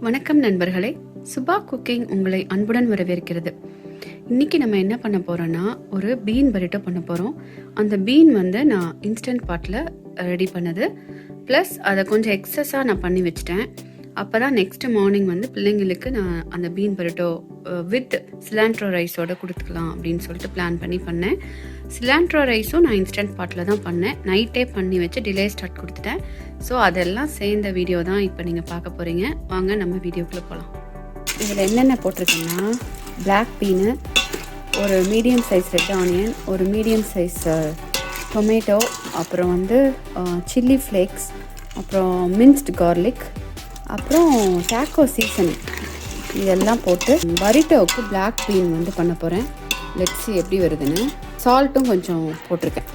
வணக்கம் நண்பர்களே, சுபா குக்கிங் உங்களை அன்புடன் வரவேற்கிறது. இன்னைக்கு நம்ம என்ன பண்ண போறோம்னா, ஒரு பீன் பரிட்டோ பண்ண போறோம். அந்த பீன் நான் இன்ஸ்டன்ட் பாட்டில் ரெடி பண்ணது, ப்ளஸ் அதை கொஞ்சம் எக்ஸஸாக நான் பண்ணி வச்சிட்டேன். அப்போ தான் நெக்ஸ்ட் மார்னிங் பிள்ளைங்களுக்கு நான் அந்த பீன் பரிட்டோ வித் சிலாண்ட்ரோ ரைஸோட கொடுத்துக்கலாம் அப்படின்னு சொல்லிட்டு பிளான் பண்ணேன். சிலாண்ட்ரோ ரைஸும் நான் இன்ஸ்டன்ட் பாட்டில் தான் பண்ணேன். நைட்டே பண்ணி வச்சு டிலே ஸ்டார்ட் கொடுத்துட்டேன். ஸோ அதெல்லாம் சேர்ந்த வீடியோ தான் இப்போ நீங்கள் பார்க்க போகிறீங்க. வாங்க நம்ம வீடியோக்குள்ளே போகலாம். இதில் என்னென்ன போட்டிருக்கேன்னா, பிளாக் பீனு, ஒரு மீடியம் சைஸ் ரெட் ஆனியன், ஒரு மீடியம் சைஸ் டொமேட்டோ, அப்புறம் சில்லி ஃப்ளேக்ஸ், அப்புறம் மின்ஸ்டு கார்லிக், அப்புறம் டாக்கோ சீசனிங், இதெல்லாம் போட்டு பரிட்டோவுக்கு பிளாக் பீன் பண்ண போகிறேன். லெட்ஸி எப்படி வருதுன்னு. சால்ட்டும் கொஞ்சம் போட்டிருக்கேன்.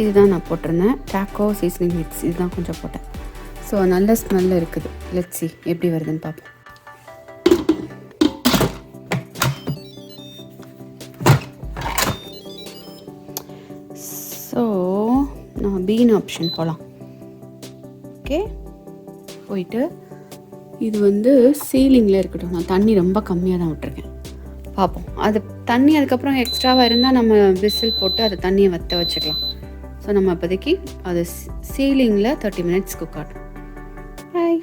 இதுதான் நான் போட்டிருந்தேன். டாக்கோ சீசனிங் மிக்ஸ் இதுதான் கொஞ்சம் போட்டேன். ஸோ நல்ல ஸ்மெல் இருக்குது. லெட்ஸி எப்படி வருதுன்னு பார்ப்போம். ஸோ நான் பீன் ஆப்ஷன் போகலாம். ஓகே, போயிட்டு இது சீலிங்கில் இருக்கட்டும். நான் தண்ணி ரொம்ப கம்மியாக தான் விட்டுருக்கேன். பார்ப்போம். அது தண்ணி அதுக்கப்புறம் எக்ஸ்ட்ராவாக இருந்தால் நம்ம விசில் போட்டு அதை தண்ணியை வற்ற வச்சுக்கலாம். ஸோ நம்ம இப்போதைக்கு அது சீலிங்கில் 30 மினிட்ஸ் குக் ஆகட்டும். ஹாய்,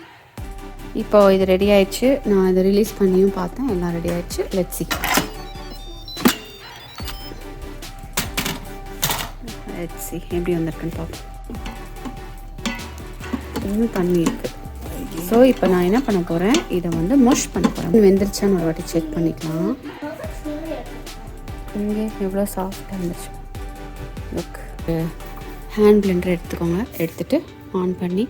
இப்போ இது ரெடி ஆயிடுச்சு. நான் இதை ரிலீஸ் பண்ணியும் பார்த்தேன், எல்லாம் ரெடி ஆயிடுச்சு. லெட்ஸி எப்படி வந்திருக்குன்னு பார்ப்போம். இன்னும் தண்ணி இருக்குது. ஸோ இப்போ நான் என்ன பண்ண போகிறேன், இதை மஷ் பண்ண போகிறேன். வெந்துருச்சான்னு ஒரு வாட்டி செக் பண்ணிக்கலாம். இங்கே எவ்வளோ சாஃப்டாக இருந்துச்சு. லுக், ஹேண்ட் பிளெண்டர் எடுத்துக்கோங்க. எடுத்துகிட்டு ஆன் பண்ணி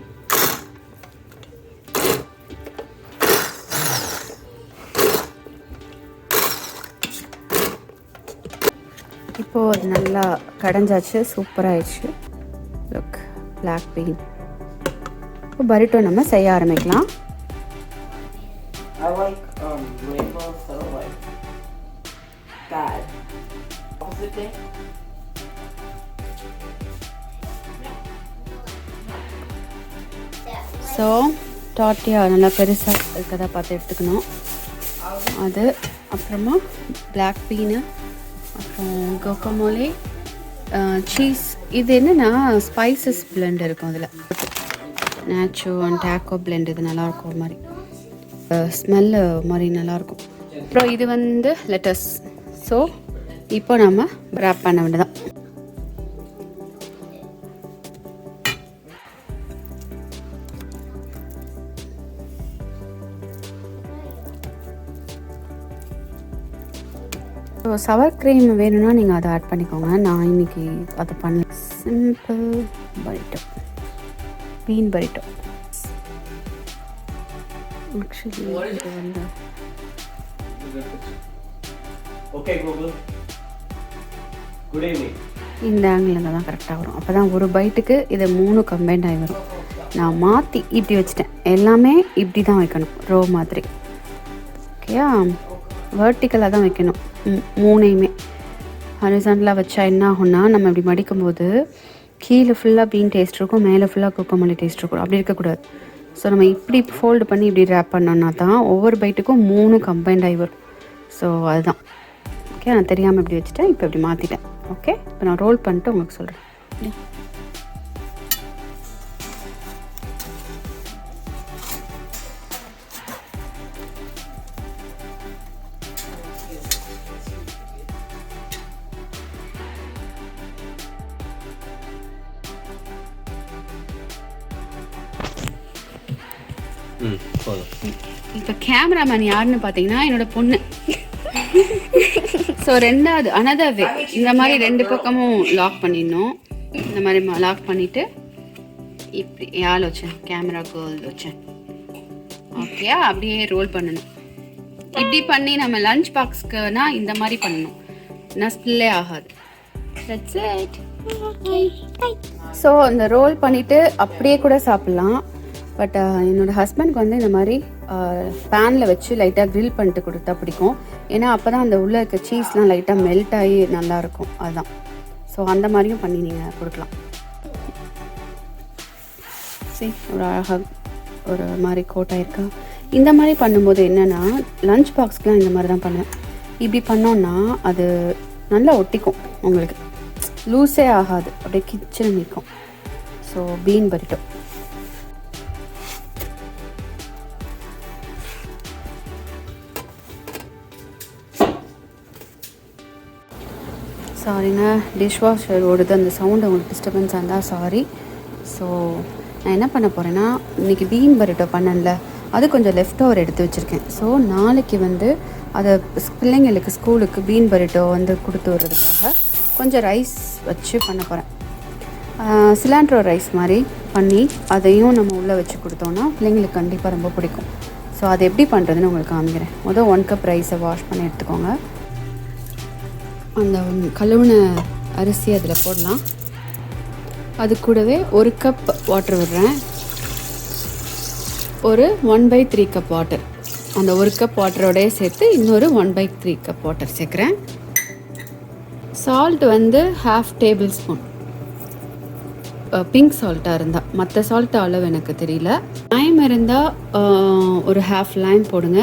இப்போது அது நல்லா கடைஞ்சாச்சு. சூப்பராகிடுச்சு. Look, black bean. இப்போ பரிட்டோ நம்ம செய்ய ஆரம்பிக்கலாம். ஸோ டாட்டியா நல்லா பெருசாக இருக்கதா பார்த்து எடுத்துக்கணும். அது அப்புறமா பிளாக் பீனு, அப்புறம் கொக்கோமோலே, சீஸ். இது என்னென்னா ஸ்பைசஸ் பிளெண்ட் இருக்கும் அதில். Nacho and டாக்கோ blend. இது நல்லாயிருக்கும். ஒரு மாதிரி ஸ்மெல்லு மாதிரி நல்லாயிருக்கும். அப்புறம் இது லெட்டஸ். ஸோ இப்போ நம்ம ரேப் பண்ண வேண்டியதான். ஸோ சவர் க்ரீம் வேணும்னா நீங்கள் அதை ஆட் பண்ணிக்கோங்க. நான் இன்னைக்கு அதை பண்ணல. Simple burrito, been burrito. Actually இது ஓகே கூகுள், குட் ஈவினிங். இந்த ஆங்கிளில் தான் கரெக்டாக வரும். அப்போ தான் ஒரு பைட்டுக்கு இதை 3 கம்பைண்ட் ஆகி வரும். நான் மாற்றி இப்படி வச்சுட்டேன். எல்லாமே இப்படி தான் வைக்கணும், ரோ மாதிரி. ஓகேயா, வெர்டிக்கலாக தான் வைக்கணும். 3யுமே ஹரிசாண்டலாக வச்சா என்ன ஆகும்னா, நம்ம இப்படி மடிக்கும்போது கீழே ஃபுல்லாக பீன் டேஸ்ட் இருக்கும், மேலே ஃபுல்லாக கொக்கோமல்லி டேஸ்ட் இருக்கும். அப்படி இருக்கக்கூடாது. ஸோ நம்ம இப்படி ஃபோல்டு பண்ணி இப்படி ரேப் பண்ணோன்னா தான் ஒவ்வொரு பைட்டுக்கும் 3 கம்பைண்ட் ஆகி வரும். ஸோ அதுதான். ஓகே, நான் தெரியாமல் இப்படி வச்சுட்டேன். இப்போ இப்படி மாற்றிட்டேன். ஓகே, இப்போ நான் ரோல் பண்ணிட்டு உங்களுக்கு சொல்கிறேன். இப்போ கேமராமேன் யாருன்னு பார்த்தீங்கன்னா என்னோட பொண்ணு. ஸோ ரெண்டாவது அனதர் வே, இந்த மாதிரி 2 பக்கமும் லாக் பண்ணிடணும். இந்த மாதிரி லாக் பண்ணிவிட்டு இப்படி யாழ் வச்சேன், கேமரா கேர்ள் வச்சேன். ஓகேயா, அப்படியே ரோல் பண்ணணும். இப்படி பண்ணி நம்ம லஞ்ச் பாக்ஸ்க்குனா இந்த மாதிரி பண்ணணும், ஸ்பில்லே ஆகாது. That's it. ஸோ இந்த ரோல் பண்ணிவிட்டு அப்படியே கூட சாப்பிட்லாம். பட் என்னோடய ஹஸ்பண்டுக்கு இந்த மாதிரி பேனில் வச்சு லைட்டாக க்ரில் பண்ணிட்டு கொடுத்தா பிடிக்கும். ஏன்னா அப்போ தான் அந்த உள்ளே இருக்க சீஸ்லாம் லைட்டாக மெல்ட் ஆகி நல்லாயிருக்கும். அதுதான். ஸோ அந்த மாதிரியும் பண்ணி நீங்கள் கொடுக்கலாம். சரி, ஒரு அழகாக ஒரு மாதிரி கோட்டாயிருக்கா. இந்த மாதிரி பண்ணும்போது என்னென்னா லஞ்ச் பாக்ஸ்க்கெலாம் இந்த மாதிரி தான் பண்ணுவேன். இப்படி பண்ணோன்னா அது நல்லா ஒட்டிக்கும், உங்களுக்கு லூஸே ஆகாது, அப்படியே கிச்சன் நிற்கும். ஸோ பீன் பரிட்டோ சாரிங்க, டிஷ்வாஷர் ஓடுது, அந்த சவுண்டு உங்களுக்கு டிஸ்டர்பன்ஸாக இருந்தால் சாரி. ஸோ நான் என்ன பண்ண போகிறேன்னா, இன்றைக்கி பீன் பரிட்டோ பண்ணல, அது கொஞ்சம் லெஃப்ட் ஓவர் எடுத்து வச்சுருக்கேன். ஸோ நாளைக்கு வந்து அதை பிள்ளைங்களுக்கு ஸ்கூலுக்கு பீன் பரிட்டோ வந்து கொடுத்து விடுறதுக்காக கொஞ்சம் ரைஸ் வச்சு பண்ண போகிறேன். சிலாண்ட்ரோ ரைஸ் மாதிரி பண்ணி அதையும் நம்ம உள்ளே வச்சு கொடுத்தோன்னா பிள்ளைங்களுக்கு கண்டிப்பாக ரொம்ப பிடிக்கும். ஸோ அது எப்படி பண்ணுறதுன்னு உங்களுக்கு காமிக்கிறேன். 1 கப் ரைஸை வாஷ் பண்ணி எடுத்துக்கோங்க. அந்த கழுவுன அரிசி அதில் போடலாம். அது கூடவே 1 கப் வாட்டர் விடுறேன். ஒரு 1/3 கப் வாட்டர், அந்த 1 கப் வாட்டரோடய சேர்த்து இன்னொரு 1/3 கப் வாட்டர் சேர்க்குறேன். சால்ட் வந்து 1/2 டேபிள் ஸ்பூன், பிங்க் சால்ட்டாக இருந்தால், மற்ற சால்ட் அளவு எனக்கு தெரியல. லைம் இருந்தால் ஒரு 1/2 லைம் போடுங்க.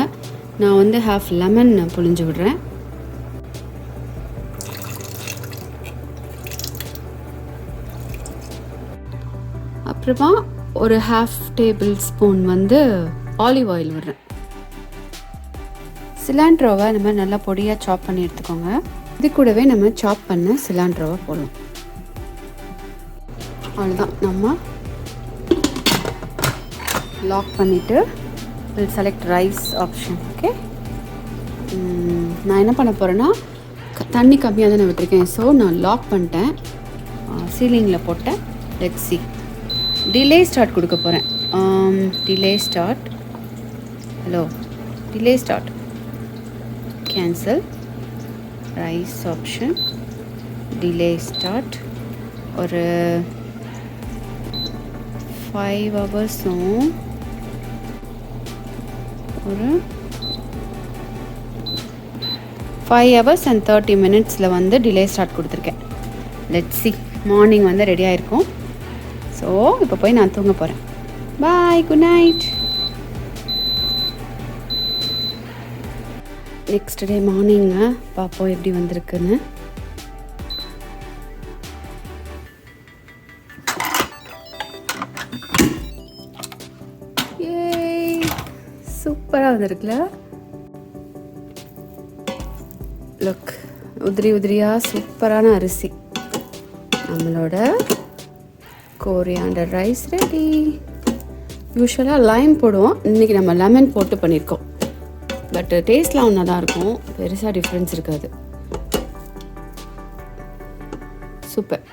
நான் வந்து 1/2 லெமன் புழிஞ்சு விடுறேன். அப்புறமா ஒரு 1/2 டேபிள் ஸ்பூன் வந்து ஆலிவ் ஆயில் விடுறேன். சிலாண்ட்ரோவை இந்த மாதிரி நல்லா பொடியாக சாப் பண்ணி எடுத்துக்கோங்க. இது கூடவே நம்ம சாப் பண்ண சிலாண்ட்ரோவை போடலாம். அவ்வளோதான், நம்ம லாக் பண்ணிவிட்டு will select rice option. Okay, நான் என்ன பண்ண போகிறேன்னா, தண்ணி கம்மியாக தான் நான் விட்டுருக்கேன். ஸோ நான் லாக் பண்ணிட்டேன், சீலிங்கில் போட்டேன். Let's see. டிலே ஸ்டார்ட் கொடுக்க போகிறேன். Delay start, hello, delay start, cancel, rice option, delay start. ஒரு 5 ஹவர்ஸும் ஒரு 5 hours and 30 minutesல வந்து டிலே ஸ்டார்ட் கொடுத்துருக்கேன். லெட்ஸ் சி, மார்னிங் வந்து ரெடியாக இருக்கும். ஸோ இப்போ போய் நான் தூங்க போகிறேன். பாய், குட் நைட். நெக்ஸ்ட் டே மார்னிங்க பார்ப்போம் எப்படி வந்திருக்குன்னு. சூப்பராக வந்திருக்குல்ல. லுக், உதிரி உதிரியாக சூப்பரான அரிசி. நம்மளோட கோரியாண்டர் ரைஸ் ரெடி. யூஸ்வலாக லைம் போடுவோம், இன்றைக்கி நம்ம லெமன் போட்டு பண்ணியிருக்கோம். பட் டேஸ்ட்லாம் ஒன்றா தான் இருக்கும், பெருசாக டிஃப்ரென்ஸ் இருக்காது. சூப்பர்.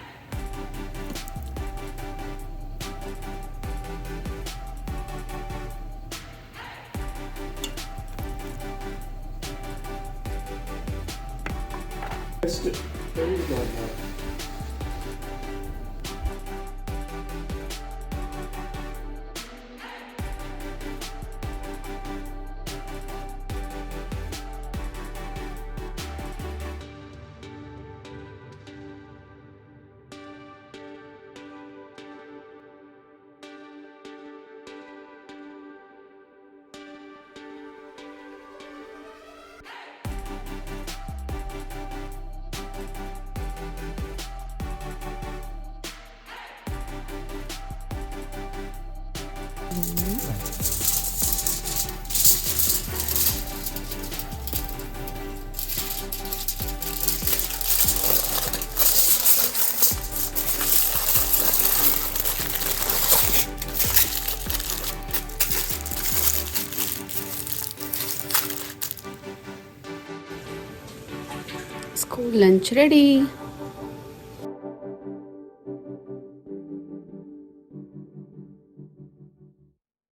School lunch ready.